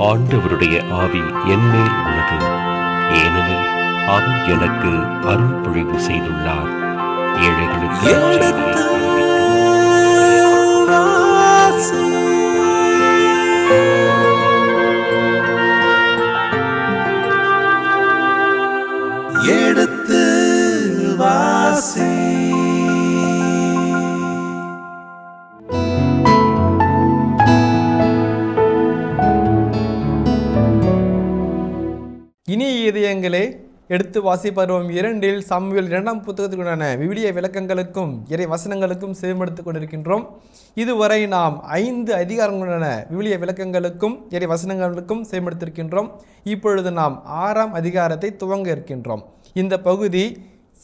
ஆண்டவருடைய ஆவி என்மேல் உள்ளது, ஏனெனில் அவர் எனக்கு அருள் பொழிவு செய்துள்ளார். ஏழைகளுக்கு எடுத்து வாசி. இனிய இதயங்களே, எடுத்து வாசி பருவம் 2 சாமுவேல் 2ஆம் புத்தகத்துக்குண்டான விவிலிய விளக்கங்களுக்கும் இறை வசனங்களுக்கும் செவிமடுத்துக் கொண்டிருக்கின்றோம். இதுவரை நாம் 5 அதிகாரங்களுடான விவிலிய விளக்கங்களுக்கும் இறை வசனங்களுக்கும் செவிமடுத்திருக்கின்றோம். இப்பொழுது நாம் 6ஆம் அதிகாரத்தை துவங்க இருக்கின்றோம். இந்த பகுதி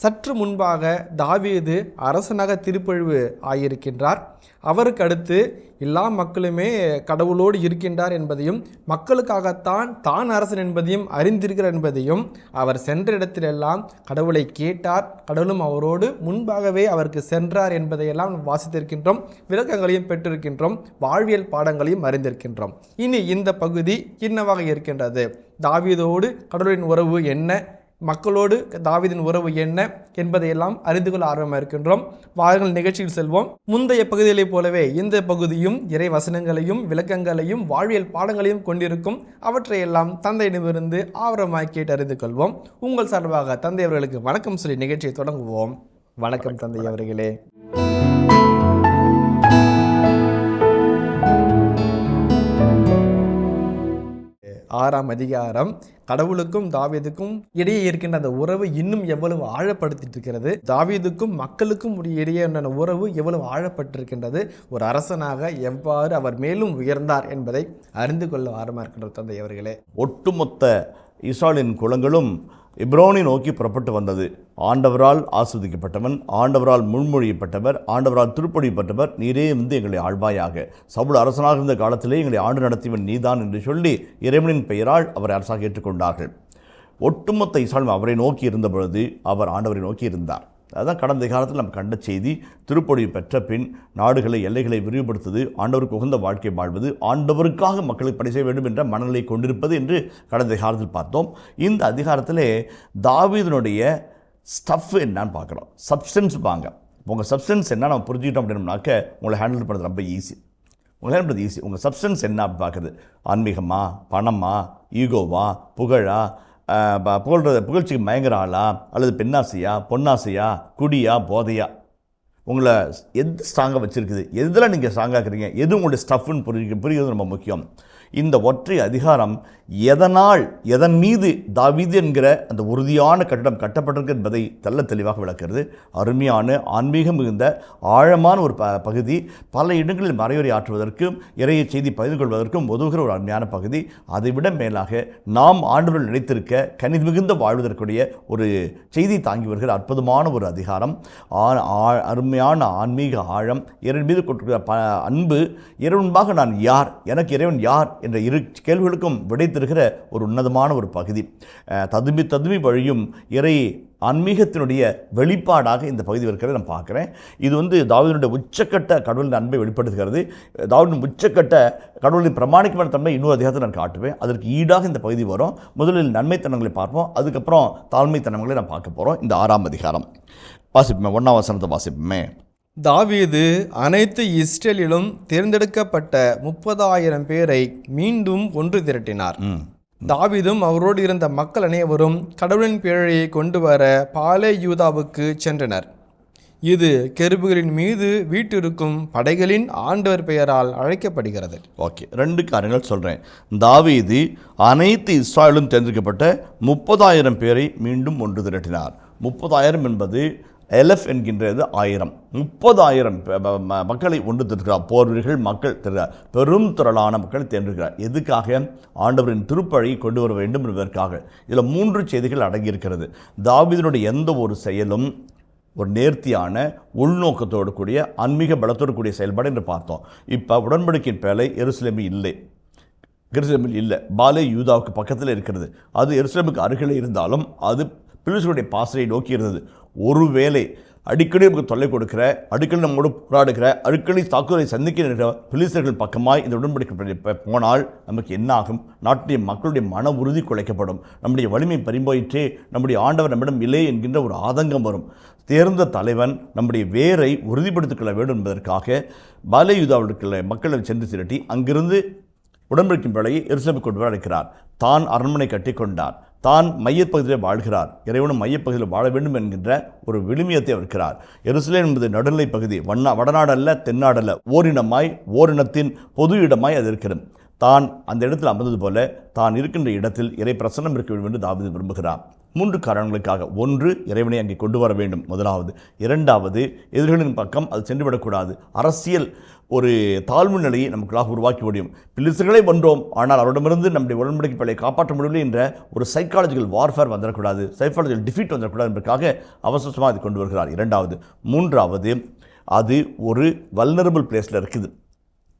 சற்று முன்பாக தாவீது அரசனாக திருப்பொழிவு ஆகியிருக்கின்றார். அவருக்கு அடுத்து எல்லா மக்களுமே கடவுளோடு இருக்கின்றார் என்பதையும், மக்களுக்காகத்தான் தான் அரசன் என்பதையும் அறிந்திருக்கிறார் என்பதையும், அவர் சென்ற இடத்திலெல்லாம் கடவுளை கேட்டார், கடவுளும் அவரோடு முன்பாகவே அவருக்கு சென்றார் என்பதையெல்லாம் வாசித்திருக்கின்றோம். விளக்கங்களையும் பெற்றிருக்கின்றோம், வாழ்வியல் பாடங்களையும் அறிந்திருக்கின்றோம். இனி இந்த பகுதி என்னவாக இருக்கின்றது, தாவீதோடு கடவுளின் உறவு என்ன, மக்களோடு தாவீதின் உறவு என்ன என்பதையெல்லாம் அறிந்து கொள்ள ஆர்வமாக இருக்கின்றோம். வாருங்கள் நிகழ்ச்சியில் செல்வோம். முந்தைய பகுதிகளைப் போலவே இந்த பகுதியும் இறை வசனங்களையும் விளக்கங்களையும் வாழ்வியல் பாடங்களையும் கொண்டிருக்கும். அவற்றையெல்லாம் தந்தையிடமிருந்து ஆர்வமாக கேட்டு அறிந்து கொள்வோம். உங்கள் சார்பாக தந்தை அவர்களுக்கு வணக்கம் சொல்லி நிகழ்ச்சியை தொடங்குவோம். வணக்கம் தந்தை அவர்களே. 6ஆம் அதிகாரம் கடவுளுக்கும் தாவீதுக்கும் இடையே இருக்கின்ற அந்த உறவு இன்னும் எவ்வளவு ஆழப்படுத்திட்டு இருக்கிறது, தாவீதுக்கும் மக்களுக்கும் இடையே உறவு எவ்வளவு ஆழப்பட்டிருக்கின்றது, ஒரு அரசனாக எவ்வாறு அவர் மேலும் உயர்ந்தார் என்பதை அறிந்து கொள்ள ஆரம்பமாக இருக்கின்ற தந்தை அவர்களே. ஒட்டுமொத்த இஸ்ராயலின் குலங்களும் எப்ரோனை நோக்கி புறப்பட்டு வந்தது. ஆண்டவரால் ஆஸ்வதிக்கப்பட்டவன், ஆண்டவரால் முன்மொழியப்பட்டவர், ஆண்டவரால் திருப்பொழியப்பட்டவர் நீரே எங்களை ஆழ்வாயாக, சவுல் அரசனாக இருந்த காலத்திலே எங்களை ஆண்டு நடத்தியவன் நீதான் என்று சொல்லி இறைவனின் பெயரால் அவரை அரசாக ஏற்றுக்கொண்டார்கள். ஒட்டுமொத்த இஸ்ராயலும் அவரை நோக்கி இருந்த பொழுது அவர் ஆண்டவரை நோக்கி இருந்தார். அதுதான் கடந்த காலத்தில் நம்ம கண்ட செய்தி. திருப்பொழிவு பெற்ற பின் நாடுகளை எல்லைகளை விரிவுபடுத்துவது, ஆண்டவருக்கு உகந்த வாழ்க்கை வாழ்வது, ஆண்டவருக்காக மக்களுக்கு பணி செய்ய வேண்டும் என்ற மனநிலை கொண்டிருப்பது என்று கடந்த காலத்தில் பார்த்தோம். இந்த அதிகாரத்திலே தாவீதினுடைய ஸ்டஃப் என்னன்னு பார்க்குறோம். சப்ஸ்டன்ஸ் பாங்க. உங்கள் சப்ஸ்டன்ஸ் என்ன நம்ம புரிஞ்சுக்கிட்டோம் அப்படின்னாக்க உங்களை ஹேண்டில் பண்ணுறது ரொம்ப ஈஸி. உங்கள் சப்ஸ்டன்ஸ் என்ன அப்படி பார்க்குறது, ஆன்மீகமா, பணமா, ஈகோவா, புகழா, புகழ்ச்சிக்கு மயங்குற ஆளா, அல்லது பெண்ணாசையா, பொன்னாசையா, குடியா, போதையா, உங்களை எது ஸ்ட்ராங்காக வச்சுருக்குது, எதில் நீங்கள் ஸ்ட்ராங்காக இருக்கிறீங்க, எது உங்களுடைய ஸ்டஃப்னு புரிகிறது ரொம்ப முக்கியம். இந்த ஒற்றை அதிகாரம் எதன் மீது தாவீது என்கிற அந்த உறுதியான கட்டிடம் கட்டப்பட்டிருக்கு என்பதை தெல்ல தெளிவாக விளக்கிறது. அருமையான ஆன்மீகம் மிகுந்த ஆழமான ஒரு பகுதி. பல இடங்களில் மறையுரை ஆற்றுவதற்கும் இறைய செய்தி பகிர்ந்து கொள்வதற்கும் உதவுகிற ஒரு அருமையான பகுதி. அதைவிட மேலாக நாம் ஆண்டவர்கள் நினைத்திருக்க கனிது மிகுந்த வாழ்வதற்குரிய ஒரு செய்தி தாங்கி வருகிற அற்புதமான ஒரு அதிகாரம். அருமையான ஆன்மீக ஆழம், இறைவன் மீது கொண்டிருக்கிற அன்பு, இறைவன்பாக நான் யார், எனக்கு இறைவன் யார் என்ற இரு கேள்விகளுக்கும் விடைத்திருக்கிற ஒரு உன்னதமான ஒரு பகுதி. ததுமி வழியும் இறை ஆன்மீகத்தினுடைய வெளிப்பாடாக இந்த பகுதி இருக்கிறத நான் பார்க்குறேன். இது தாவீதினுடைய உச்சக்கட்ட கடவுளின் அன்பை வெளிப்படுத்துகிறது. தாவீதின் உச்சக்கட்ட கடவுளின் பிரமாணிக்கமான தன்மை இன்னொரு அதிகாரத்தை நான் காட்டுவேன். அதற்கு ஈடாக இந்த பகுதி வரும். முதலில் நன்மைத்தனங்களை பார்ப்போம், அதுக்கப்புறம் தாழ்மைத்தனங்களை நான் பார்க்க போகிறோம். இந்த 6ஆம் அதிகாரம் வாசிப்போமே, 1ஆம் வசனத்தை வாசிப்போமே. தாவீது அனைத்து இஸ்ரேலிலும் தேர்ந்தெடுக்கப்பட்ட 30,000 பேரை மீண்டும் ஒன்று திரட்டினார். தாவீதும் அவரோடு இருந்த மக்கள் அனைவரும் கடவுளின் பேழையை கொண்டு வர பாலே யூதாவுக்கு சென்றனர். இது கெருபுகளின் மீது வீட்டிருக்கும் படைகளின் ஆண்டவர் பெயரால் அழைக்கப்படுகிறது. ஓகே, 2 காரியங்கள் சொல்கிறேன். தாவீது அனைத்து இஸ்ராயலும் தேர்ந்தெடுக்கப்பட்ட 30,000 பேரை மீண்டும் ஒன்று திரட்டினார். 30,000 என்பது எலஃப் என்கின்றது 1000. 30,000 மக்களை ஒன்று திரட்டுகிறார். போர் வீரர்கள், மக்கள் திரட்டுகிறார். பெரும் திரளான மக்களை தேர்ந்தெடுக்கிறார். எதுக்காக? ஆண்டவரின் திருப்பழியை கொண்டு வர வேண்டும் என்பதற்காக. இதில் 3 செய்திகள் அடங்கியிருக்கிறது. தாவீதினுடைய எந்த ஒரு செயலும் ஒரு நேர்த்தியான உள்நோக்கத்தோடு கூடிய ஆன்மீக பலத்தோடு கூடிய செயல்பாடு என்று பார்த்தோம். இப்போ உடன்படிக்கையின் பேலை எருசலேமில் இல்லை, பாலே யூதாவுக்கு பக்கத்தில் இருக்கிறது. அது எருசலேமுக்கு அருகிலே இருந்தாலும் அது பிலிஸ்தீனுடைய பாசறை நோக்கி இருந்தது. ஒருவேளை அடிக்கடி நமக்கு தொல்லை கொடுக்கிற, அடிக்கடி நம்மோடு போராடுகிற, அடிக்கடி தாக்குதலை சந்திக்கிற பிலிஸ்தர்கள் பக்கமாய் இந்த உடன்படிக்கை போனால் நமக்கு என்ன ஆகும்? நாட்டுடைய மக்களுடைய மன உறுதி குலைக்கப்படும், நம்முடைய வலிமை பறிம்போயிற்றே, நம்முடைய ஆண்டவர் நம்மிடம் இல்லை என்கின்ற ஒரு ஆதங்கம் வரும். தேர்ந்த தலைவன் நம்முடைய வேரை உறுதிப்படுத்திக் கொள்ள வேண்டும் என்பதற்காக பாலே யூதாவுடைய மக்களை சென்று திரட்டி அங்கிருந்து உடன்படிக்கையின் வேலையை எருசலேமுக்கு கொண்டு வர அழைக்கிறார். தான் அரண்மனை கட்டி கொண்டார், தான் மையப்பகுதியில் வாழ்கிறார், இறைவனும் மையப்பகுதியில் வாழ வேண்டும் என்கின்ற ஒரு விழுமியத்தை இருக்கிறார். எருசலேம் என்பது நடுநிலை பகுதி, வடநாடல்ல தென்னாடல்ல, ஓரினமாய் ஓரினத்தின் பொது இடமாய் அது இருக்கிறது. தான் அந்த இடத்தில் அமர்ந்தது போல தான் இருக்கின்ற இடத்தில் இறை பிரசன்னம் இருக்க வேண்டும் என்று தாவீது விரும்புகிறார். 3 காரணங்களுக்காக. 1, இறைவனை அங்கே கொண்டு வர வேண்டும் முதலாவது. 2வது, எதிர்களின் பக்கம் அது சென்றுவிடக்கூடாது. அரசியல் ஒரு தாழ்வு நிலையை நமக்குள்ளாக உருவாக்கி முடியும். பிலிஸ்தர்களை வென்றோம், ஆனால் அவரிடமிருந்து நம்முடைய உடன்படிக்கை படையை காப்பாற்ற முடியவில்லை என்ற ஒரு சைக்காலஜிக்கல் வார்ஃபேர் வந்துடக்கூடாது, சைக்காலஜிக்கல் டிஃபீட் வந்துடக்கூடாது என்பதற்காக அவசரமாக அது கொண்டு வருகிறார். 2வது. 3வது, அது ஒரு வல்னரபிள் பிளேஸில் இருக்குது,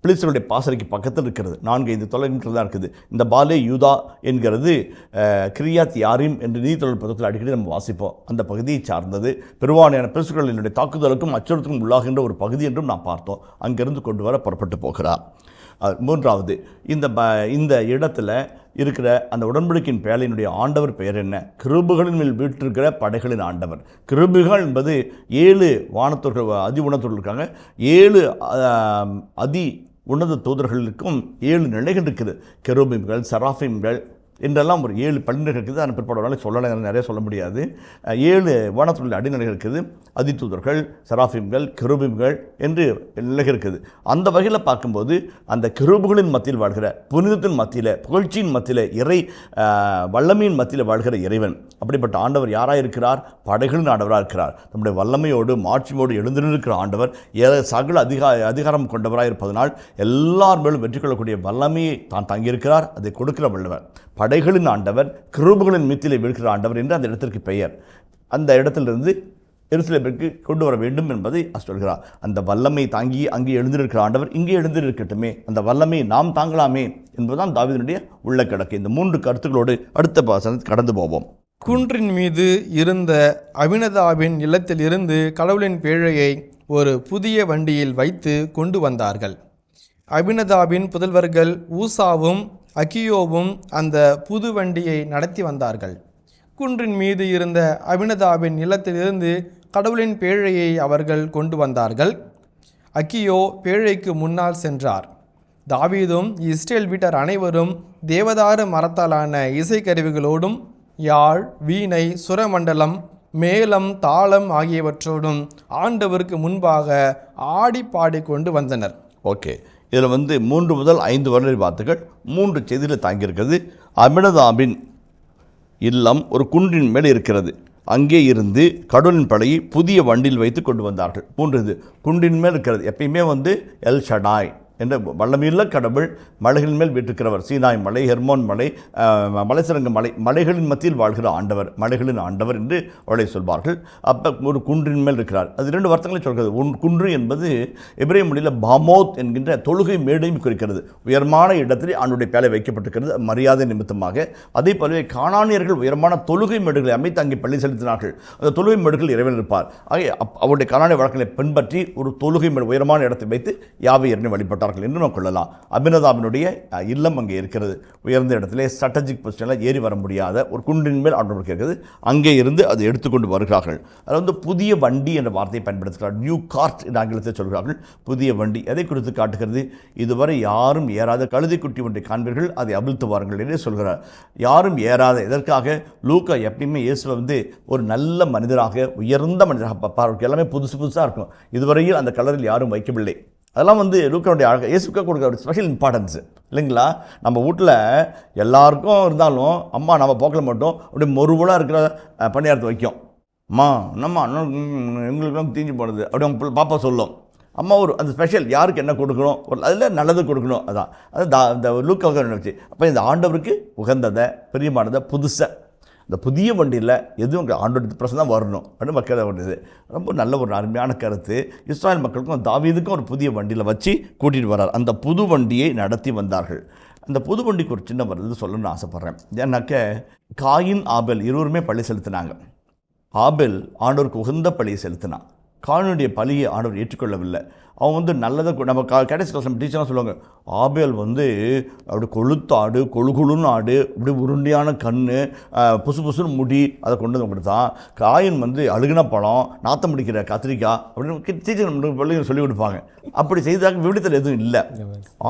பிலிஸ்தருடைய பாசறைக்கு பக்கத்தில் இருக்கிறது, 4-5 தொலைமீட்டர் தான் இருக்குது. இந்த பாலே யூதா என்கிறது கிரியாத் யாரீம் என்று நீதித்தொழில் புத்தகத்தில் அடிக்கடி நம்ம வாசிப்போம். அந்த பகுதியை சார்ந்தது பெருவானையான பிலிஸ்தர்களினுடைய தாக்குதலுக்கும் அச்சுறுத்தலுக்கும் உள்ளாகின்ற ஒரு பகுதி என்றும் நான் பார்த்தோம். அங்கிருந்து கொண்டு வர புறப்பட்டு போகிறார். 3வது, இந்த இடத்துல இருக்கிற அந்த உடன்படிக்கையின் பேழையினுடைய ஆண்டவர் பெயர் என்ன? கிருபுகளின் மேல் வீற்றிருக்கிற படைகளின் ஆண்டவர். கிருபுகள் என்பது 7 வானத்தோர்கள், அதி உணர்த்தோர்கள் இருக்காங்க. 7 அதி உன்னத தூதர்களுக்கும் 7 நிலைகள் இருக்குது. கெரூபிம்கள், செராஃபிம்கள் என்றெல்லாம் ஒரு 7 பள்ளிகள் இருக்குது. அதன் பிற்பாடு சொல்லலாம், நிறைய சொல்ல முடியாது. 7 வானத்துடைய அடிநிலைகள் இருக்குது. அதிதூதர்கள், செராஃபிம்கள், கெரூபிம்கள் என்று நிலைகள் இருக்குது. அந்த வகையில் பார்க்கும்போது அந்த கெரூபுகளின் மத்தியில் வாழ்கிற, புனிதத்தின் மத்தியில், புகழ்ச்சியின் மத்தியில், இறை வல்லமையின் மத்தியில் வாழ்கிற இறைவன். அப்படிப்பட்ட ஆண்டவர் யாராக இருக்கிறார்? படைகளின் ஆண்டவராக இருக்கிறார். நம்முடைய வல்லமையோடு மாட்சியோடு எழுந்திருக்கிற ஆண்டவர் சகல அதிகாரம் கொண்டவராக இருப்பதனால் எல்லார் மேலும் வெற்றி கொள்ளக்கூடிய வல்லமையை தான் தங்கியிருக்கிறார். அதை கொடுக்கிற வல்லவர், படைகளின் ஆண்டவர், கிருபுகளின் மீத்திலே வீழ்கிற ஆண்டவர் என்று அந்த இடத்திற்கு பெயர். அந்த இடத்திலிருந்து எருசலேமிற்கு கொண்டு வர வேண்டும் என்பதை சொல்கிறார். அந்த வல்லமை தாங்கி அங்கே எழுந்திருக்கிற ஆண்டவர் இங்கே எழுந்திருக்கட்டுமே, அந்த வல்லமை நாம் தாங்கலாமே என்பதுதான் தாவீதினுடைய உள்ள கிடக்கு. இந்த 3 கருத்துக்களோடு அடுத்த பாசனத்தை கடந்து போவோம். குன்றின் மீது இருந்த அபினதாபின் இல்லத்தில் இருந்து கடவுளின் பேழையை ஒரு புதிய வண்டியில் வைத்து கொண்டு வந்தார்கள். அபினதாபின் புதல்வர்கள் ஊசாவும் அகியோவும் அந்த புது வண்டியை நடத்தி வந்தார்கள். குன்றின் மீது இருந்த அபினதாபின் இல்லத்திலிருந்து கடவுளின் பேழையை அவர்கள் கொண்டு வந்தார்கள். அகியோ பேழைக்கு முன்னால் சென்றார். தாவீதும் இஸ்ரேல் வீட்டார் அனைவரும் தேவதாரு மரத்தாலான இசைக்கருவிகளோடும் யாழ், வீணை, சுரமண்டலம், மேளம், தாளம் ஆகியவற்றோடும் ஆண்டவருக்கு முன்பாக ஆடி பாடிக்கொண்டு வந்தனர். ஓகே, இதில் 3 முதல் 5 வரலாறு வார்த்தைகள் 3 செய்தியில் தாங்கியிருக்கிறது. அபினதாபின் இல்லம் ஒரு குன்றின் மேல் இருக்கிறது. அங்கே இருந்து கடவுளின் படையை புதிய வண்டியில் வைத்து கொண்டு வந்தார்கள். 3 இது குன்றின் மேல் இருக்கிறது. எப்பயுமே எல் ஷடாய் என்ற வல்லமையுள்ள கடவுள் மலைகளின் மேல் வீட்டிருக்கிறவர். சீனாய் மலை, ஹெர்மோன் மலை, மலைசிறங்க மலை, மலைகளின் மத்தியில் வாழ்கிற ஆண்டவர், மலைகளின் ஆண்டவர் என்று அவளை சொல்வார்கள். அப்போ ஒரு குன்றின் மேல் இருக்கிறார். அது 2 வார்த்தைகளை சொல்கிறது. குன்று என்பது எபிரேய மொழியில் பாமோத் என்கின்ற தொழுகை மேடையும் குறிக்கிறது. உயர்மான இடத்தில் ஆண்டுடைய பேலை வைக்கப்பட்டிருக்கிறது மரியாதை நிமித்தமாக. அதே போலவே கானானியர்கள் உயர்மான தொழுகை மேடுகளை அமைத்து அங்கே பள்ளி செலுத்தினார்கள். அந்த தொழுகை மேடுகள் இறைவன் இருப்பார். ஆகிய அவருடைய கானானிய வழக்கங்களை பின்பற்றி ஒரு தொழுகை மேடு உயரமான இடத்தை வைத்து யாவை இறைவனை வழிபட்டார் என்று நாம் கொள்ளலாம். அபினதாபினுடைய இல்லம் அங்கே இருக்கிறது. உயர்ந்த இடத்திலே ஸ்ட்ராட்டஜிக் பொசிஷனில் ஏறி வர முடியாத ஒரு குன்றின் மேல் ஆண்டவர் இருக்கிறது. அங்கே இருந்து அதை எடுத்துக்கொண்டு வருகிறார்கள். அதில் புதிய வண்டி என்ற வார்த்தையை பயன்படுத்துகிறார். நியூ கார்ட் என்று ஆங்கிலத்தில் சொல்கிறார்கள். புதிய வண்டி எதை குறித்து காட்டுகிறது? இதுவரை யாரும் ஏறாத கழுதைக்குட்டி ஒன்றை காண்பீர்கள், அதை அவிழ்த்து வாருங்கள் என்று சொல்கிறார். யாரும் ஏறாத, இதற்காக லூக்கா எப்பயுமே இயேசுவை ஒரு நல்ல மனிதராக, உயர்ந்த மனிதராக பார்ப்பார். எல்லாமே புதுசாக இருக்கும். இதுவரையில் அந்த கலரில் யாரும் வைக்கவில்லை. அதெல்லாம் லூக்காவுடைய அழகாக இயேசுக்கா கொடுக்குற ஒரு ஸ்பெஷல் இம்பார்ட்டன்ஸு இல்லைங்களா? நம்ம வீட்டில் எல்லாருக்கும் இருந்தாலும் அம்மா நம்ம போக்கில் மட்டும் அப்படியே மொருவலாக இருக்கிற பணியாரத்தை வைக்கும். அம்மா என்னம்மா எங்களுக்கெல்லாம் தீஞ்சு போனது அப்படி அவங்க பாப்பா சொல்லும். அம்மா ஒரு அந்த ஸ்பெஷல் யாருக்கு என்ன கொடுக்கணும், ஒரு அதில் நல்லது கொடுக்கணும். அதான் அது இந்த லூக்காவுக்கு நினச்சி. அப்போ இந்த ஆண்டவருக்கு உகந்ததை, பிரியமானதை, புதுசாக இந்த புதிய வண்டியில் எதுவும் ஆண்டோட பிரச்சனை தான் வரணும் அப்படின்னு மக்கள் வருது. ரொம்ப நல்ல ஒரு அருமையான கருத்து. இஸ்ராயல் மக்களுக்கும் தாவீதுக்கும் ஒரு புதிய வண்டியில் வச்சு கூட்டிகிட்டு வர்றார். அந்த புது வண்டியை நடத்தி வந்தார்கள். அந்த புது வண்டிக்கு ஒரு சின்ன வருது சொல்லணும்னு ஆசைப்பட்றேன். ஏன்னாக்க காயின், ஆபேல் இருவருமே பள்ளி செலுத்தினாங்க. ஆபேல் ஆண்டவருக்கு உகந்த பள்ளியை செலுத்தினான். காயினுடைய பலியை ஆண்டவர் ஏற்றுக்கொள்ளவில்லை. அவன் வந்து நல்லதை நம்ம கடைசி கிளாஸ் நம்ம டீச்சர்லாம் சொல்லுவாங்க, ஆபேல் வந்து அப்படி கொழுத்தாடு கொழுகுழுன்னு ஆடு, இப்படி உருண்டையான கண், புசு புசுன்னு முடி, அதை கொண்டு வந்து கொடுத்தான். காயின் வந்து அழுகின பழம், நாத்தம் பிடிக்கிற கத்திரிக்காய் அப்படின்னு டீச்சர் நம்ம பிள்ளைங்க சொல்லிக் கொடுப்பாங்க. அப்படி செய்ததாக விவிலியத்தில் எதுவும் இல்லை.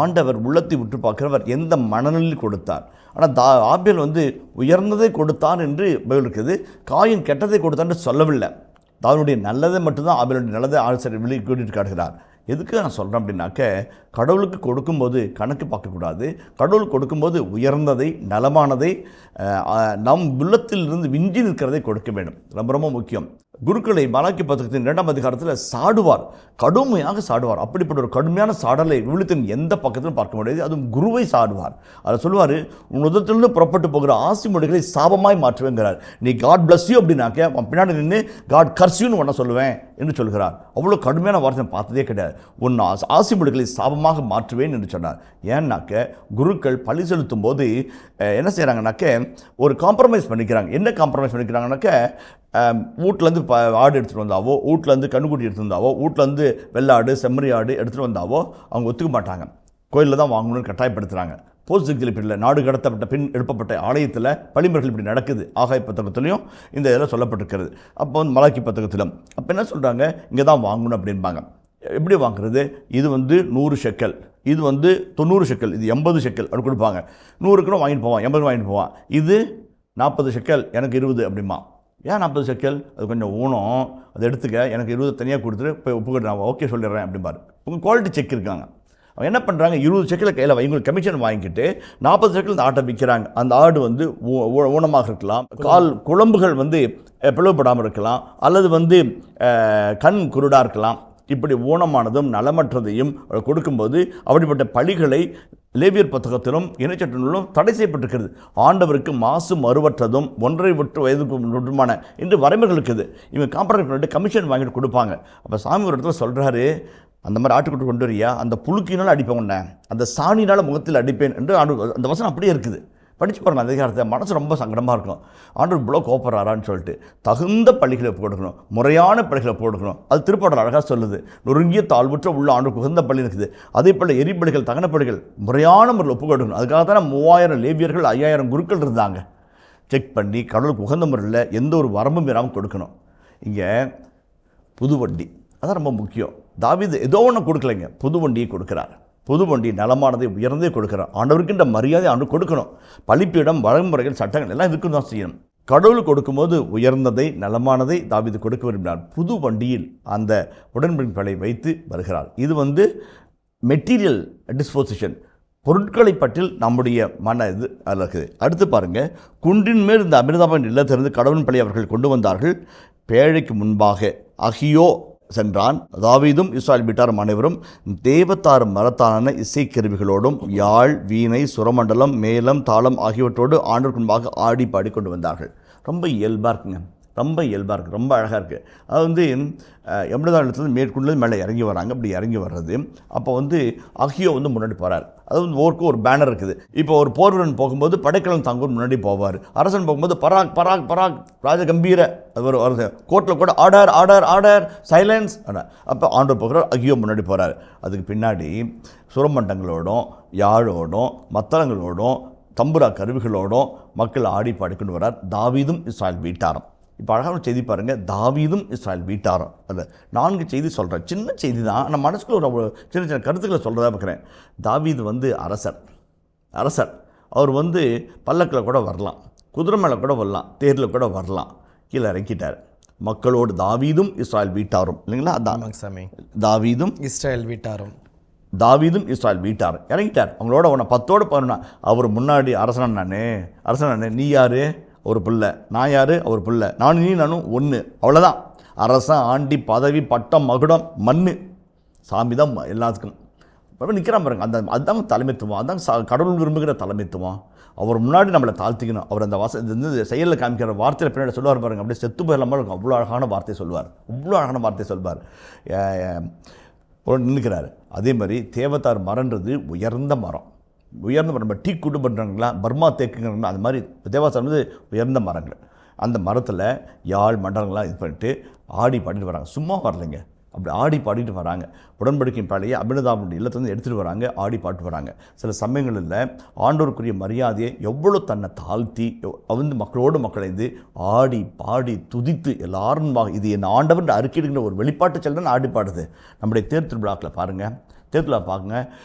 ஆண்டவர் உள்ளத்தை விட்டு பார்க்கிறவர் எந்த மனநிலையில் கொடுத்தார். ஆனால் ஆபேல் வந்து உயர்ந்ததை கொடுத்தான் என்று பைபிள் இருக்குது. காயின் கெட்டதை கொடுத்தான்னு சொல்லவில்லை. தாவீதுடைய நல்லதை மட்டும்தான் ஆபேலுடைய நல்லதை ஆசிரியர் வெளியே கூட்டிட்டு காட்டுகிறார். எதுக்கு நான் சொல்கிறேன் அப்படின்னாக்க, கடவுளுக்கு கொடுக்கும்போது கணக்கு பார்க்கக்கூடாது. கடவுள் கொடுக்கும்போது உயர்ந்ததை நலமானதை நம் உள்ளத்திலிருந்து விஞ்சி நிற்கிறதை கொடுக்க வேண்டும். ரொம்ப ரொம்ப முக்கியம். குருக்களை மலாக்கி புத்தகத்தின் 2ஆம் அதிகாரத்தில் சாடுவார், கடுமையாக சாடுவார். அப்படிப்பட்ட ஒரு கடுமையான சாடலை விழுத்தின் எந்த பக்கத்திலும் பார்க்க முடியாது. அதுவும் குருவை சாடுவார். அதை சொல்லுவார், உன் உதத்திலிருந்து புறப்பட்டு போகிற ஆசி மொழிகளை சாபமாய் மாற்றுவேங்கிறார். நீ காட் பிளஸ் யூ அப்படின்னாக்க பின்னாடி நின்று காட் கர்ஸ்யூன்னு ஒன்றை சொல்லுவேன் என்று சொல்கிறார். அவ்வளோ கடுமையான வார்த்தை பார்த்ததே கிடையாது. உன் ஆசி மொழிகளை சாபமாக மாற்றுவேன் என்று சொன்னார். ஏன்னாக்க குருக்கள் பழி செலுத்தும் போது என்ன செய்கிறாங்கனாக்க ஒரு காம்ப்ரமைஸ் பண்ணிக்கிறாங்க. என்ன காம்ப்ரமைஸ் பண்ணிக்கிறாங்கனாக்க, வீட்டிலேருந்து ஆடு எடுத்துகிட்டு வந்தாவோ, வீட்டிலேருந்து கண்ணுக்குட்டி எடுத்துகிட்டு வந்தாவோ, வீட்டிலேருந்து வெள்ளாடு செம்மறி ஆடு எடுத்துகிட்டு வந்தாவோ அவங்க ஒத்துக்க மாட்டாங்க. கோயிலில் தான் வாங்கணும்னு கட்டாயப்படுத்துகிறாங்க. போஸ்ட் எக்ஸிபிட்டில் நாடு கடத்தப்பட்ட பின் எழுப்பப்பட்ட ஆலயத்தில் பழிமுறைகள் இப்படி நடக்குது. ஆகாய புத்தகத்துலையும் இந்த இதில் சொல்லப்பட்டிருக்கிறது. அப்போ வந்து மலாக்கி புத்தகத்திலும் அப்போ என்ன சொல்கிறாங்க, இங்கே தான் வாங்கணும் அப்படின்பாங்க. எப்படி வாங்குறது? இது வந்து 100 ஷெக்கல், இது வந்து 90 ஷெக்கல், இது 80 ஷெக்கல் அப்படி கொடுப்பாங்க. 100 கூட வாங்கிட்டு போவான், 80 வாங்கிட்டு போவான். இது 40 ஷெக்கல், எனக்கு 20 அப்படிமா. ஏன் 40 ஷெக்கல்? அது கொஞ்சம் ஊனம், அதை எடுத்துக்க, எனக்கு 20 தனியாக கொடுத்துட்டு போய் ஒப்புக்கிட்டு நான் ஓகே சொல்லிடுறேன் அப்படிம்பாரு. உங்கள் குவாலிட்டி செக் இருக்காங்க. அவங்க என்ன பண்ணுறாங்க, 20 ஷெக்கலை கையில் உங்களுக்கு கமிஷன் வாங்கிக்கிட்டு 40 ஷெக்கல் இந்த ஆட்டை விற்கிறாங்க. அந்த ஆடு வந்து ஊனமாக இருக்கலாம், கால் குழம்புகள் வந்து பிளவுபடாமல் இருக்கலாம், அல்லது வந்து கண் குருடாக இருக்கலாம். இப்படி ஊனமானதும் நலமற்றதையும் கொடுக்கும்போது அப்படிப்பட்ட பழிகளை லேவியர் புத்தகத்திலும் இணைச்சட்டங்களிலும் தடை செய்யப்பட்டிருக்கிறது. ஆண்டவருக்கு மாசு மறுவற்றதும் ஒன்றை விட்டு வயதுக்கு விட்டுமான என்று வரைமுறைகள் இருக்குது. இவங்க காம்ப்ரமைஸ் பண்ணிட்டு கமிஷன் வாங்கிட்டு கொடுப்பாங்க. அப்போ சாமி ஒரு இடத்துல சொல்கிறாரு, அந்த மாதிரி ஆட்டுக்குட்டி கொண்டு வரியா, அந்த புழுக்கினால் அடிப்பேன் உன்னை, அந்த சாணினால் முகத்தில் அடிப்பேன் என்று அந்த வசனம் அப்படியே இருக்குது. படித்து பாருங்கள் அந்த அதிகாரத்தை. மனசு ரொம்ப சங்கடமாக இருக்கும். ஆண்டவர் இவ்வளோ கோப்பறாரான்னு சொல்லிட்டு தகுந்த பள்ளிகளை கொடுக்கணும், முறையான பள்ளிகளை கொடுக்கணும். அது திருப்பாடல் அழகாக சொல்லுது, நொறுங்கிய தாழ்வுற்ற உள்ள ஆண்டு உகந்த பள்ளி இருக்குது. அதே போல் எரிபலிகள் தகன பள்ளிகள் முறையான முறையில் ஒப்பு கொடுக்கணும். அதுக்காக தானே 3000 லேவியர்கள் 5000 குருக்கள் இருந்தாங்க. செக் பண்ணி கடவுளுக்கு உகந்த முறையில் எந்த ஒரு வரம்பும் இல்லாமல் கொடுக்கணும். இங்கே புது வண்டி அதான் ரொம்ப முக்கியம். தாவீது ஏதோ ஒன்று கொடுக்கலைங்க, புது வண்டியை கொடுக்குறார். புது வண்டி நலமானதை உயர்ந்தே கொடுக்குறார். ஆண்டவருக்கின்ற மரியாதை ஆண்டு கொடுக்கணும். பழிப்பிடம் வழிமுறைகள் சட்டங்கள் எல்லாம் இதுக்கு தான் செய்யணும். கடவுள் கொடுக்கும்போது உயர்ந்ததை நலமானதை தாவீது கொடுக்க விரும்பினார். புது வண்டியில் அந்த உடன்படிக்கைகளை வைத்து வருகிறார். இது வந்து மெட்டீரியல் டிஸ்போசிஷன், பொருட்களை பற்றில் நம்முடைய மன இது அதில் இருக்குது. அடுத்து பாருங்கள், குன்றின் மேல் இந்த அமிர்தாபன் இல்லத்திலிருந்து கடவுளின் பள்ளி அவர்கள் கொண்டு வந்தார்கள். பேழைக்கு முன்பாக அகியோ சென்றான். தாவீதும் இஸ்ராயேல் வீட்டாரும் அனைவரும் தேவதாரு மரத்தான இசைக்கருவிகளோடும் யாழ், வீணை, சுரமண்டலம், மேளம், தாளம் ஆகியவற்றோடு ஆண்டவருக்கு முன்பாக ஆடி பாடி கொண்டு வந்தார்கள். ரொம்ப இயல்பாக இருக்குங்க, ரொம்ப இயல்பாக இருக்குது, ரொம்ப அழகாக இருக்குது. அது வந்து எம்பதாயிரத்துலேருந்து மேற்கொண்டு மேலே இறங்கி வராங்க. அப்படி இறங்கி வர்றது அப்போ வந்து அகியோ வந்து முன்னாடி போகிறார். அது வந்து ஒரு பேனர் இருக்குது. இப்போ ஒரு போர்வீரன் போகும்போது படைக்கலன் தாங்கூர் முன்னாடி போவார். அரசன் போகும்போது பராக் பராக் பராக் ராஜ கம்பீர வருது. கோர்ட்டில் கூட ஆர்டர் ஆர்டர் ஆர்டர் சைலன்ஸ். அப்போ ஆண்டவர் போகிறார், அகியோ முன்னாடி போகிறார். அதுக்கு பின்னாடி சுரமண்டங்களோடும் யாழோடும் மத்தளங்களோடும் தம்புரா கருவிகளோடும் மக்கள் ஆடி பாடிக்கொண்டு வரார். தாவீதும் இஸ்ராயேல் வீட்டாரும். இப்போ அழகான செய்தி பாருங்கள், தாவீதும் இஸ்ராயேல் வீட்டாரும். அதில் 4 செய்தி சொல்கிறேன். சின்ன செய்தி தான், நம்ம மனசுக்குள்ள ஒரு சின்ன சின்ன கருத்துக்களை சொல்கிறதா பார்க்குறேன். தாவீது வந்து அரசர். அவர் வந்து பல்லக்கில் கூட வரலாம், குதிரை மேலே கூட வரலாம், தேரில் கூட வரலாம். கீழே இறங்கிட்டார். மக்களோடு தாவீதும் இஸ்ராயேல் வீட்டாரும், இல்லைங்களா? அதான் தாவீதும் இஸ்ராயேல் வீட்டாரும் இறங்கிட்டார். அவங்களோட 10ஓடு 11. அவர் முன்னாடி அரசனானே நீ யார்? ஒரு பிள்ளை. நான் யார்? அவர் பிள்ளை. நானும் நீ நானும் ஒன்று, அவ்வளோதான். அரசன், ஆண்டி, பதவி, பட்டம், மகுடம், மண், சாமி தான் எல்லாத்துக்கும். இப்போ நிற்கிறான் பாருங்க. அதுதான் தலைமைத்துவம், அதுதான் கடவுள் விரும்புகிற தலைமைத்துவம். அவர் முன்னாடி நம்மளை தாழ்த்திக்கணும். அவர் அந்த செயலில் காமிக்கிற வார்த்தையில் பின்னாடி சொல்லுவார் பாருங்க, அப்படியே செத்து போயிடலாமல் இருக்கும். அவ்வளோ அழகான வார்த்தை சொல்வார். நின்றுக்கிறாரு. அதே மாதிரி தேவதார் மரன்றது உயர்ந்த மரம். நம்ம டீ கூட்டு பண்ணுறாங்களா, பர்மா தேக்குங்கிறாங்களா, அது மாதிரி தேவதார் வந்து உயர்ந்த மரங்கள். அந்த மரத்தில் யாழ் மண்டலங்கள்லாம் இது பண்ணிட்டு ஆடி பாடிட்டு வராங்க. சும்மா வரலைங்க, அப்படி ஆடி பாடிட்டு வராங்க. உடன்படிக்கை பாடியே அபினதாபுடைய இல்லத்திலேருந்து எடுத்துகிட்டு வராங்க, ஆடி பாட்டு வராங்க. சில சமயங்களில் ஆண்டோருக்குரிய மரியாதையை எவ்வளோ தன்னை தாழ்த்தி வந்து மக்களோடு மக்களைந்து ஆடி பாடி துதித்து எல்லாரும் இது என் ஆண்டவன் அறிக்கையிடுகிற ஒரு வெளிப்பாட்டு செல்தான் ஆடி பாடுது. நம்முடைய தேர் திருவிழாக்களை பாருங்கள், தேர்தலில் பார்க்குங்க,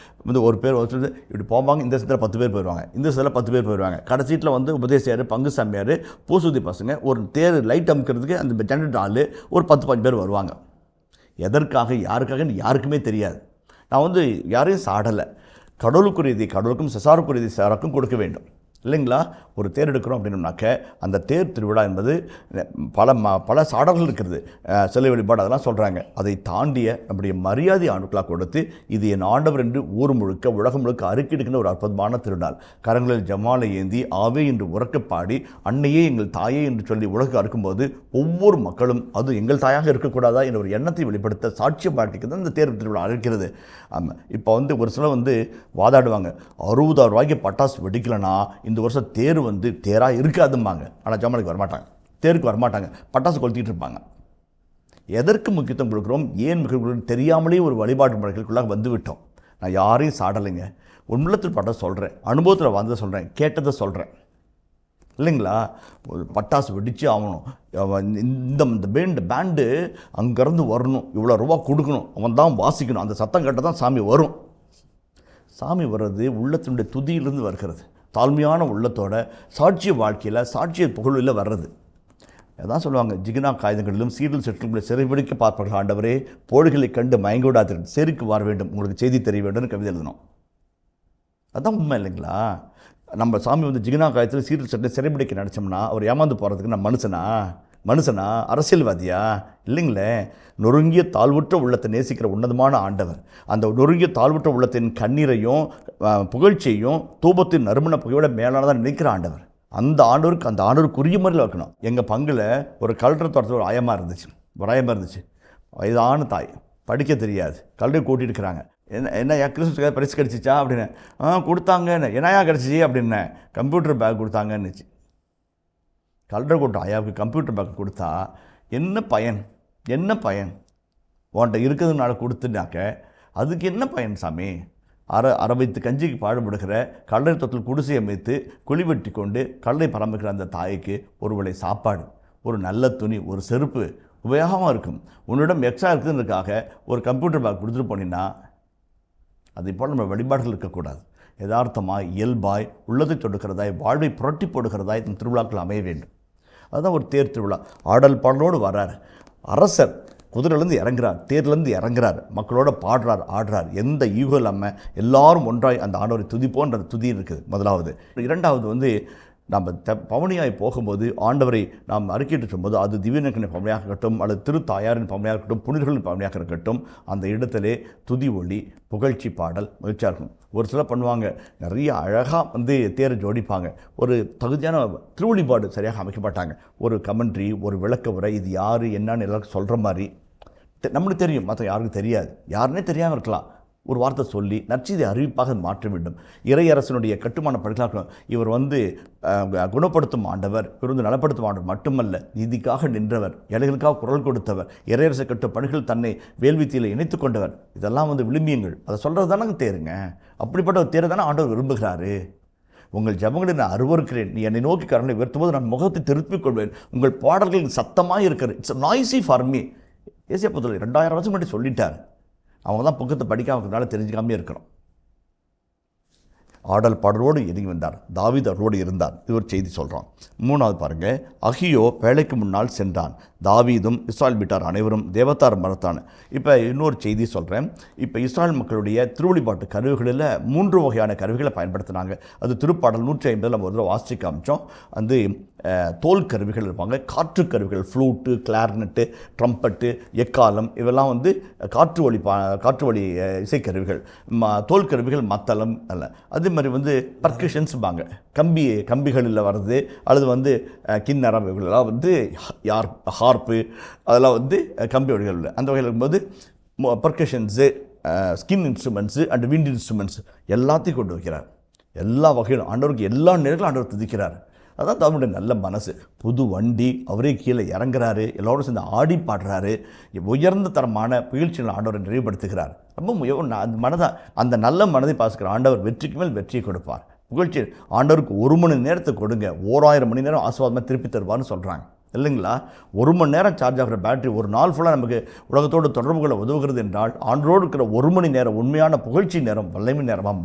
வந்து ஒரு பேர் ஒருத்தர் இப்படி போவாங்க, இந்த சீட்டில் 10 பேர் போயிடுவாங்க, இந்த சீட்டில் 10 பேர் போயிடுவாங்க. கடைசீட்டில் வந்து உபதேசியார், பங்கு சாமியார், பூசூதி பசங்க, ஒரு தேர் லைட் அமுக்கிறதுக்கு அந்த ஜெனரேட்டர் ஆள் ஒரு 10-15 பேர் வருவாங்க. எதற்காக யாருக்காகன்னு யாருக்குமே தெரியாது. நான் வந்து யாரையும் சாடலை. கடவுளுக்குரியதை கடவுளுக்கும் செசாருக்குரியதை செசாருக்கும் கொடுக்க வேண்டும் இல்லைங்களா? ஒரு தேர் எடுக்கிறோம் அப்படின்னோம்னாக்க அந்த தேர் திருவிழா என்பது பல சாடல்கள் இருக்கிறது, சிலை வழிபாடு அதெல்லாம் சொல்கிறாங்க. அதை தாண்டிய நம்முடைய மரியாதை ஆண்டுகளாக கொடுத்து இது என் ஆண்டவர் என்று ஊர் முழுக்க உலகம் முழுக்க அறிக்கையிடுகின்ற ஒரு அற்புதமான திருநாள். கரங்களில் ஜமாலை ஏந்தி ஆவே என்று உறக்க பாடி அன்னையே எங்கள் தாயே என்று சொல்லி உலகம் அறுக்கும்போது ஒவ்வொரு மக்களும் அது எங்கள் தாயாக இருக்கக்கூடாதா என்ற ஒரு எண்ணத்தை வெளிப்படுத்த சாட்சிய பாட்டிக்கு தான் இந்த தேர் திருவிழா அழைக்கிறது. ஆமாம், இப்போ வந்து ஒரு சிலர் வந்து வாதாடுவாங்க, 60,000 ரூபாய்க்கு பட்டாசு வெடிக்கலைன்னா இந்த வருஷம் தேர் வந்து தேராக இருக்காதும்பாங்க. ஆனால் ஜமாலுக்கு வரமாட்டாங்க, தேருக்கு வரமாட்டாங்க, பட்டாசு கொளுத்திட்டு இருப்பாங்க. எதற்கு முக்கியத்துவம் கொடுக்குறோம், ஏன் முக்கியம் தெரியாமலே ஒரு வழிபாட்டு முறைகளுக்குள்ளாக வந்து விட்டோம். நான் யாரையும் சாடலைங்க, உள்ளத்தில் பட்ட சொல்கிறேன், அனுபவத்தில் வந்ததை சொல்கிறேன், கேட்டதை சொல்கிறேன் இல்லைங்களா? ஒரு பட்டாசு வெடித்து ஆகணும், இந்த பேண்டு அங்கேருந்து வரணும், இவ்வளோ ரூபா கொடுக்கணும், அவன் தான் வாசிக்கணும், அந்த சத்தம் கேட்டால் தான் சாமி வரும். சாமி வர்றது உள்ளத்தினுடைய துதியிலிருந்து வருகிறது, தாழ்மையான உள்ளத்தோட சாட்சிய வாழ்க்கையில் சாட்சிய புகழில் வர்றது. அதான் சொல்லுவாங்க, ஜிகினா காகிதங்களிலும் சீரியல் செட்டுகளை சிறைபிடிக்க பார்ப்பார்கள் ஆண்டவரே, போடுகளை கண்டு மயங்க விடாதீர்கள், செருக்கு வர வேண்டும், உங்களுக்கு செய்தி தெரிய வேண்டும்னு கவிதை எழுதணும். அதுதான் உண்மை இல்லைங்களா? நம்ம சாமி வந்து ஜிகினா காயத்தில் சீரியல் செட்டை சிறைபிடிக்க நினச்சோம்னா அவர் ஏமாந்து போகிறதுக்கு நான் மனுஷனா அரசியல்வாதியா? இல்லைங்களே. நொறுங்கிய தாழ்வுற்ற உள்ளத்தை நேசிக்கிற உன்னதமான ஆண்டவர், அந்த நொறுங்கிய தாழ்வுற்ற உள்ளத்தின் கண்ணீரையும் புகழ்ச்சியையும் தூபத்தின் நறுமண புகையோட மேலானதான் நினைக்கிற ஆண்டவர். அந்த ஆண்டவருக்கு உரிய முறையில் வைக்கணும். எங்கள் பங்கில் ஒரு கலெக்டர் தோட்டத்தில் ஒரு ஆயமாக இருந்துச்சு, வயதான தாய், படிக்க தெரியாது, கல்வி கூட்டிட்டு இருக்கிறாங்க. என்னையா கிறிஸ்துக்காக பரிசு கிடச்சிச்சா அப்படின்னு, கொடுத்தாங்கன்னு. என்னையா கிடச்சிச்சு அப்படின்ன, கம்ப்யூட்டர் பேக் கொடுத்தாங்கன்னுச்சு. கலெக்டர் கூட்டம் ஐயாவுக்கு கம்ப்யூட்டர் பேக் கொடுத்தா என்ன பயன்? உன்கிட்ட இருக்கிறதுனால கொடுத்துனாக்க அதுக்கு என்ன பயன் சாமி? அரை வைத்து கஞ்சிக்கு பாடுபடுகிற கடலை தொட்டில் குடிசை அமைத்து குழி வெட்டி கொண்டு கடலை பராமரிக்கிற அந்த தாய்க்கு ஒரு வேளை சாப்பாடு, ஒரு நல்ல துணி, ஒரு செருப்பு உபயோகமாக இருக்கும். உன்னிடம் எக்ஸ்ட்ரா இருக்குதுன்றதுக்காக ஒரு கம்ப்யூட்டர் பேக் கொடுத்துட்டு போனீங்கன்னா அதை போல் நம்ம வழிபாடுகள் இருக்கக்கூடாது. யதார்த்தமாய், இயல்பாய், உள்ளத்தை தொடுக்கிறதாய், வாழ்வை புரட்டி போடுகிறதாய் இந்த திருவிழாக்கள் அமைய வேண்டும். அதுதான் ஒரு தேர் திருவிழா. ஆடல் பாடலோடு வர்றார் அரசர், குதிரையிலேருந்து இறங்குறார், தேர்லேருந்து இறங்குறார், மக்களோட பாடுறார், ஆடுறார். எந்த ஈகோ இல்லாமல் எல்லாரும் ஒன்றாய் அந்த ஆண்டவரை துதிப்போன்ற துதி இருக்குது முதலாவது. இரண்டாவது வந்து நம்ம பவனியாய் போகும்போது ஆண்டவரை நாம் அறிக்கையிட்டு சொல்லும்போது அது திவ்யநக்கனின் பவனியாக இருக்கட்டும் அல்லது திருத்தாயாரின் பவனியாக இருக்கட்டும் புனிதர்களின் பவனியாக இருக்கட்டும், அந்த இடத்திலே துதி ஒளி, புகழ்ச்சி பாடல் மகிழ்ச்சியாக இருக்கும். ஒரு சிலர் பண்ணுவாங்க, நிறைய அழகாக வந்து தேரை ஜோடிப்பாங்க, ஒரு தகுதியான திருவழிபாடு சரியாக அமைக்க மாட்டாங்க. ஒரு கமெண்ட்ரி, ஒரு விளக்க உரை, இது யார் என்னன்னு எல்லாருக்கும் சொல்கிற மாதிரி நம்மளுக்கு தெரியும், மற்ற யாருக்கும் தெரியாது, யாருன்னே தெரியாமல் இருக்கலாம். ஒரு வார்த்தை சொல்லி நற்செய்தி அறிவிப்பாக மாற்ற வேண்டும். இறையரசனுடைய கட்டுமான பணிகளாக இவர் வந்து குணப்படுத்தும் ஆண்டவர், இவர் வந்து நலப்படுத்தும் ஆண்டவர் மட்டுமல்ல, நீதிக்காக நின்றவர், ஏழைகளுக்காக குரல் கொடுத்தவர், இறையரச கட்டு பணிகள் தன்னை வேள்வித்தியில் இணைத்து கொண்டவர். இதெல்லாம் வந்து விளிம்பியங்கள், அதை சொல்கிறது தானே தேருங்க. அப்படிப்பட்ட ஒரு தேரை தானே ஆண்டவர் விரும்புகிறாரு. உங்கள் ஜபங்களை நான் அருவருக்கிறேன், நீ என்னை நோக்கி கரங்களை உயர்த்தும்போது நான் முகத்தை திருப்பிக் கொள்வேன், உங்கள் பாடல்கள் சத்தமாக இருக்கிறது, it's noisy for me. Asia புத்தகம் 2000 வருஷம் முன்னாடி சொல்லிட்டார். அவங்க தான் புக்கத்தை படிக்காமனால தெரிஞ்சுக்காமே இருக்கிறோம். ஆடல் பாடலோடு இறங்கி வந்தார், தாவீது அவரோடு இருந்தார். இது ஒரு செய்தி சொல்கிறோம். மூணாவது பாருங்கள், அகியோ வேலைக்கு முன்னால் சென்றான், தாவீதும் இஸ்ராயல் வீட்டார் அனைவரும் தேவதார் மரத்தான். இப்போ இன்னொரு செய்தி சொல்கிறேன். இப்போ இஸ்ராயல் மக்களுடைய திருவழிபாட்டு கருவிகளில் 3 வகையான கருவிகளை பயன்படுத்தினாங்க. அது திருப்பாடல் 150 நம்ம ஒரு தடவை வாசிச்சு காமிச்சோம். வந்து தோல் கருவிகள் இருப்பாங்க, காற்று கருவிகள், ஃப்ளூட்டு, கிளார்னட்டு, ட்ரம்பட்டு, எக்காலம், இவெல்லாம் வந்து காற்று வழி இசைக்கருவிகள். தோல் கருவிகள் மத்தளம் அல்ல. அதே மாதிரி வந்து பர்கஷன்ஸ்பாங்க, கம்பிகளில் வர்றது, அல்லது வந்து கிண்ணறம், இவங்களெல்லாம் வந்து ஹார்ப்பு, அதெல்லாம் வந்து கம்பி வழிகள் இல்லை. அந்த வகையில் இருக்கும்போது percussions, skin instruments and wind instruments எல்லாத்தையும் கொண்டு வைக்கிறார். எல்லா வகையிலும் ஆண்டவருக்கு எல்லா நேரங்களும் ஆண்டவர் துதிக்கிறார். அதான் தாவீதுடைய நல்ல மனசு. புது வண்டி, அவரே கீழே இறங்குறாரு, எல்லோரும் சேர்ந்து ஆடி பாடுறாரு, உயர்ந்த தரமான புகழ்ச்சியில் ஆண்டவரை நிறைவுபடுத்துகிறார். ரொம்ப அந்த நல்ல மனதை பாசிக்கிற ஆண்டவர் வெற்றிக்கு மேல் வெற்றியை கொடுப்பார். புகழ்ச்சி ஆண்டவருக்கு 1 மணி நேரத்தை கொடுங்க, 1000 மணி நேரம் ஆசீர்வாதமாக திருப்பி தருவார்னு சொல்கிறாங்க இல்லைங்களா? 1 மணி நேரம் சார்ஜ் ஆகிற பேட்டரி ஒரு நாள் ஃபுல்லாக நமக்கு உலகத்தோடு தொடர்புகளை உதவுகிறது என்றால், ஆண்டோடு இருக்கிற 1 மணி நேரம் உண்மையான புகழ்ச்சி நேரம் வல்லமை நேரமாக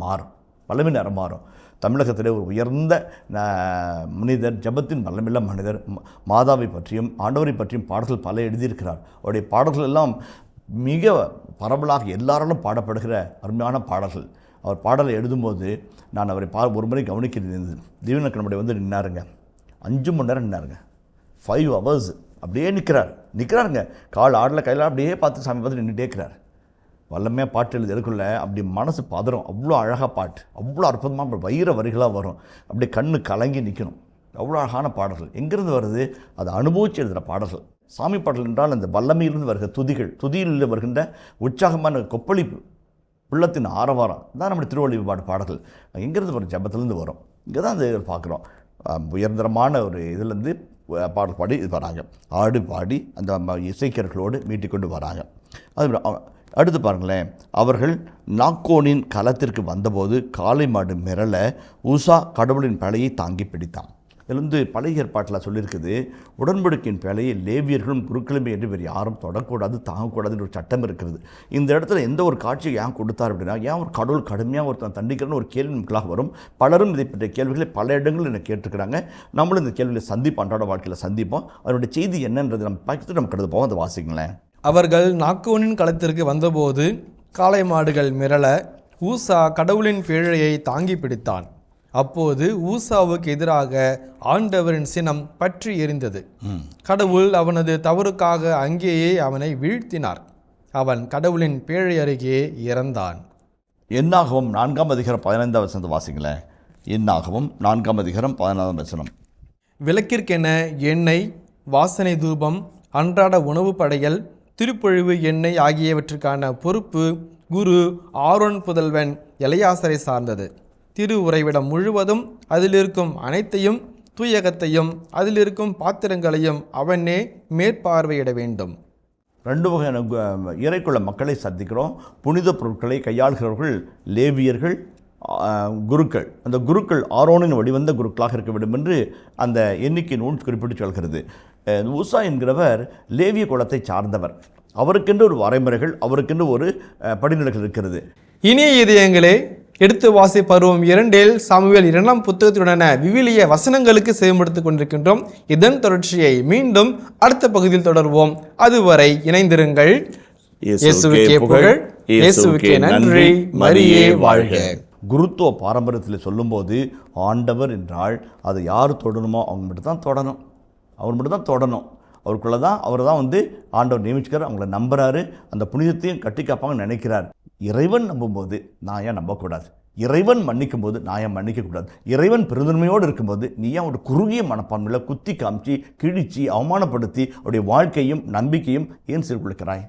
மாறும். தமிழகத்திலே ஒரு உயர்ந்த மனிதர், ஜபத்தின் வல்லமில்ல மனிதர், மாதாவை பற்றியும் ஆண்டவரை பற்றியும் பாடல்கள் பல எழுதியிருக்கிறார். அவருடைய பாடல்கள் எல்லாம் மிக பரவலாக எல்லாராலும் பாடப்படுகிற அருமையான பாடல்கள். அவர் பாடலை எழுதும்போது நான் அவரை ஒரு முறை கவனிக்கிறது. தீவனுக்கு நம்முடைய நின்னாருங்க, 5 மணி நேரம் நின்னாருங்க, 5 hours அப்படியே நிற்கிறாருங்க. கால் ஆடல கையில் அப்படியே பார்த்து சாமி பார்த்து நின்றுட்டே இருக்கிறார். வல்லமையாக பாட்டு எழுதி எடுக்கல, அப்படி மனசு பதறும். அவ்வளோ அழகாக பாட்டு, அவ்வளோ அற்புதமாக வைர வரிகளாக வரும். அப்படியே கண்ணு கலங்கி நிற்கணும். அவ்வளோ அழகான பாடல்கள் எங்கேருந்து வருது? அதை அனுபவித்து எழுதுகிற பாடல்கள். சாமி பாடல் என்றால் அந்த வல்லமையிலிருந்து வருகிற துதியில் வருகின்ற உற்சாகமான கொப்பளிப்பு, உள்ளத்தின் ஆரவாரம் தான் நம்முடைய திருவள்ளுவர் பாடல்கள். எங்கேருந்து வரும்? ஜபத்திலேருந்து வரும். இங்கே தான் அந்த பார்க்குறோம். உயர்ந்தரமான ஒரு இதுலேருந்து பாடல் பாடி இது வராங்க, ஆடு பாடி அந்த இசைக்கர்களோடு மீட்டிக்கொண்டு வராங்க. அது அடுத்து பாருங்களேன், அவர்கள் நாக்கோனின் களத்திற்கு வந்தபோது காளை மாடு மிரள ஊசா கடவுளின் பழையை தாங்கி பிடித்தான். இதில் பழைய ஏற்பாட்டில் சொல்லியிருக்குது, உடன்படிக்கையின் பேழையை லேவியர்களும் குருக்களுமே என்று வேறு யாரும் தொடக்கூடாது, தாங்கக்கூடாதுன்னு ஒரு சட்டம் இருக்கிறது. இந்த இடத்துல எந்த ஒரு காட்சியை ஏன் கொடுத்தார் அப்படின்னா, ஏன் ஒரு கடவுள் கடுமையாக ஒருத்தன் தண்டிக்கிறன்னு ஒரு கேள்வி நமக்குள்ளாக வரும். பலரும் இதை பற்றிய கேள்விகளை பல இடங்களில் என்னை கேட்டிருக்கிறாங்க. நம்மளும் இந்த கேள்விகளை அன்றாட வாழ்க்கையில் சந்திப்போம். அதனுடைய செய்தி என்னன்றது நம்ம பார்த்துட்டு நம்ம கடந்து போவோம். அதை வாசிங்களேன். அவர்கள் நாக்கோனின் களத்திற்கு வந்தபோது காளை மாடுகள் மிரள ஊசா கடவுளின் பேழையை தாங்கி பிடித்தான். அப்போது ஊசாவுக்கு எதிராக ஆண்டவரின் சினம் பற்றி எரிந்தது. கடவுள் அவனது தவறுக்காக அங்கேயே அவனை வீழ்த்தினார். அவன் கடவுளின் பேழை அருகே இறந்தான். என்னாகவும் 4ஆம் அதிகாரம் 15ஆம் வசனத்தை வாசிங்களேன். என்னாகவும் 4ஆம் அதிகாரம் 15ஆம் வசனம். விளக்கிற்கென எண்ணெய், வாசனை தூபம், அன்றாட உணவு படையல், திருப்பொழிவு எண்ணெய் ஆகியவற்றுக்கான பொறுப்பு குரு ஆரோன் புதல்வன் எலையாசரை சார்ந்தது. திரு உறைவிடம் முழுவதும் அதிலிருக்கும் அனைத்தையும், தூயகத்தையும் அதிலிருக்கும் பாத்திரங்களையும் அவனே மேற்பார்வையிட வேண்டும். 2 வகையான இறைக்குள்ள மக்களை சந்திக்கிறோம். புனித பொருட்களை கையாளுகிறவர்கள் லேவியர்கள், குருக்கள். அந்த குருக்கள் ஆரோனின் வடிவந்த குருக்களாக இருக்க வேண்டும் என்று அந்த எண்ணிக்கை நூல் குறிப்பிட்டு சொல்கிறது. ஊசா என்கிறவர் லேவிய குலத்தை சார்ந்தவர். அவருக்கென்று ஒரு வரைமுறைகள், அவருக்கென்று ஒரு படிநிலைகள் இருக்கிறது. இனிய இதயங்களே, எடுத்து வாசி பருவம் 2 சாமுவேல் 2ஆம் புத்தகத்துடனான விவிலிய வசனங்களுக்கு செயல்படுத்திக் கொண்டிருக்கின்றோம். இதன் தொடர்ச்சியை மீண்டும் அடுத்த பகுதியில் தொடர்வோம். அதுவரை இணைந்திருங்கள். இயேசுவுக்கே புகழ், இயேசுவுக்கே நன்றி, மரியே வாழ்க. குருத்துவ பாரம்பரியத்தில் சொல்லும்போது ஆண்டவர் என்றால் அதை யார் தொடணுமோ அவங்க மட்டும் தான் தொடணும். அவர் மட்டும் தான் தொடணும். அவருக்குள்ளே தான் அவர் தான் ஆண்டவர் நியமிச்சுக்கிறார். அவங்கள நம்புகிறாரு. அந்த புனிதத்தையும் கட்டி காப்பாங்கன்னு நினைக்கிறார். இறைவன் நம்பும்போது நான் ஏன் நம்பக்கூடாது? இறைவன் மன்னிக்கும் போது நான் ஏன் மன்னிக்கக்கூடாது? இறைவன் பெருந்தன்மையோடு இருக்கும்போது நீ ஏன் ஒரு குறுகிய மனப்பான்மையில் குத்தி காமிச்சு கிழிச்சு அவமானப்படுத்தி அவருடைய வாழ்க்கையும் நம்பிக்கையும் ஏன் சீர்குலைக்கிறாய்?